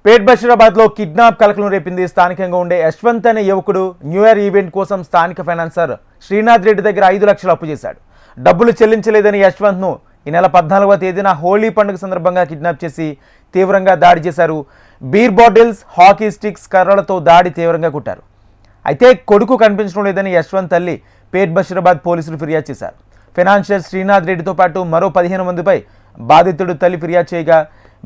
పేట్ బషీరాబాద్లో kidnap కలకలం రేపింది. స్థానికంగా ఉండే యశ్వంత్ అనే యువకుడు న్యూ ఇయర్ ఈవెంట్ కోసం స్థానిక ఫైనాన్సర్ శ్రీనాథ్ రెడ్డి దగ్గర 5 లక్షలు అప్పు చేశాడు. డబ్బులు చెల్లించలేదని యశ్వంత్ను ఈ నెల 14వ తేదీన హోలీ పండుగ సందర్భంగా కిడ్నాప్ చేసి తీవ్రంగా దాడి చేశారు. బీర్ బాటిల్స్, హాకీ స్టిక్స్, కర్రలతో దాడి తీవ్రంగా కొట్టారు. అయితే కొడుకు కనిపించడం లేదని యశ్వంత్ తల్లి పేట్ బషీరాబాద్ పోలీసులు ఫిర్యాదు చేశారు. ఫైనాన్షియర్ శ్రీనాథ్ రెడ్డితో పాటు మరో 15 మందిపై బాధితుడు తల్లి ఫిర్యాదు చేయగా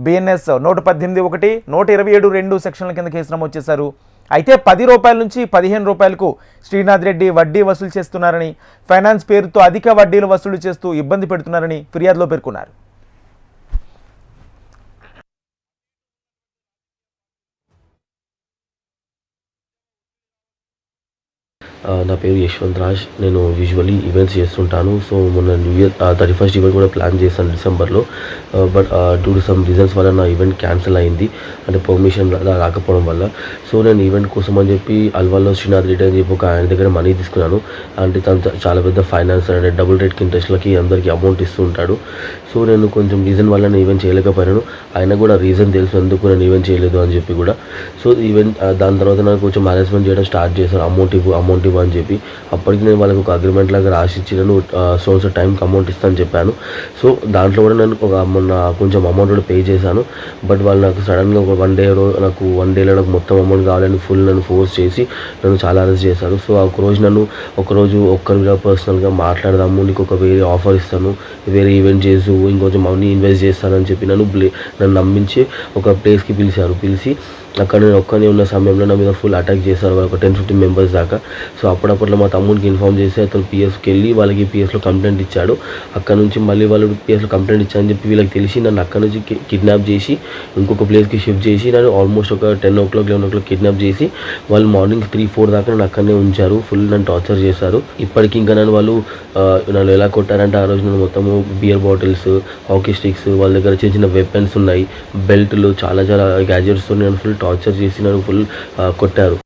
బిఎన్ఎస్ 118(1), 127(2) సెక్షన్ల కింద కేసు నమోదు చేశారు. అయితే 10 రూపాయల నుంచి 15 రూపాయలకు శ్రీనాథ్ రెడ్డి వడ్డీ వసూలు చేస్తున్నారని, ఫైనాన్స్ పేరుతో అధిక వడ్డీలు వసూలు చేస్తూ ఇబ్బంది పెడుతున్నారని ఫిర్యాదులో పేర్కొన్నారు. నా పేరు యశ్వంత్ రాజ్. నేను యూజువల్లీ ఈవెంట్స్ చేస్తుంటాను. సో మొన్న న్యూ ఇయర్ 31st ఈవెంట్ కూడా ప్లాన్ చేశాను డిసెంబర్లో. But due to some reasons వల్ల నా ఈవెంట్ క్యాన్సిల్ అయింది, అంటే పర్మిషన్ రాకపోవడం వల్ల. సో నేను ఈవెంట్ కోసం అని చెప్పి అల్వాల్లో శ్రీనాథ్ రెడ్డి అని చెప్పి ఒక ఆయన దగ్గర మనీ తీసుకున్నాను. అంటే తను చాలా పెద్ద ఫైనాన్స్, అంటే డబుల్ రేట్కి ఇంట్రెస్ట్లకి అందరికీ అమౌంట్ ఇస్తూ ఉంటాడు. సో నేను కొంచెం రీజన్ వల్ల నేను ఈవెంట్ చేయలేకపోయాను. ఆయన కూడా రీజన్ తెలుసు ఎందుకు నేను ఈవెంట్ చేయలేదు అని చెప్పి కూడా. సో ఈవెంట్ దాని తర్వాత నాకు కొంచెం మేనేజ్మెంట్ చేయడం స్టార్ట్ చేశాను. అమౌంట్ ఇవ్వు అని చెప్పి. అప్పటికి నేను వాళ్ళకి ఒక అగ్రిమెంట్ లాగా రాసిచ్చి నేను సో టైంకి అమౌంట్ ఇస్తాను చెప్పాను. సో దాంట్లో కూడా నేను మొన్న కొంచెం అమౌంట్ కూడా పే చేశాను. బట్ వాళ్ళు నాకు సడన్గా ఒక వన్ డేలో నాకు మొత్తం అమౌంట్ కావాలని ఫుల్ నన్ను ఫోర్స్ చేసి నన్ను చాలా అరెస్ట్ చేశారు. సో ఒకరోజు ఒక్కరిగా పర్సనల్గా మాట్లాడదాము, నీకు ఒక వేరే ఆఫర్ ఇస్తాను, వేరే ఈవెంట్ చేసు, ఇంకొంచెం మనీ ఇన్వెస్ట్ చేస్తానని చెప్పి నన్ను నమ్మించి ఒక ప్లేస్కి పిలిచి అక్కడ నేను ఒక్కనే ఉన్న సమయంలో నా మీద ఫుల్ అటాక్ చేశారు. ఒక 10-15 మెంబర్స్ దాకా. సో అప్పుడప్పట్లో మా తమ్ముడికి ఇన్ఫార్మ్ చేసి అతను పిఎస్కి వెళ్ళి వాళ్ళకి పిఎస్లో కంప్లైంట్ ఇచ్చాడు. అక్కడ నుంచి మళ్ళీ వాళ్ళు పిఎస్లో కంప్లైంట్ ఇచ్చారని చెప్పి వీళ్ళకి తెలిసి నన్ను అక్కడ నుంచి కిడ్నాప్ చేసి ఇంకొక ప్లేస్కి షిఫ్ట్ చేసి నన్ను ఆల్మోస్ట్ ఒక 10 o'clock 11 o'clock కిడ్నాప్ చేసి వాళ్ళు మార్నింగ్ 3-4 దాకా నన్ను అక్కడనే ఉంచారు. ఫుల్ నన్ను టార్చర్ చేశారు. ఇప్పటికి ఇంకా నన్ను ఎలా కొట్టారంటే, ఆ రోజు నన్ను మొత్తము బియర్ బాటిల్స్, హాకీ స్టిక్స్, వాళ్ళ దగ్గర చిన్న చిన్న వెపన్స్ ఉన్నాయి, బెల్ట్లు, చాలా గ్యాజెట్స్తో నన్ను ఫుల్ టార్చర్ చేసి నన్ను ఫుల్ కొట్టారు.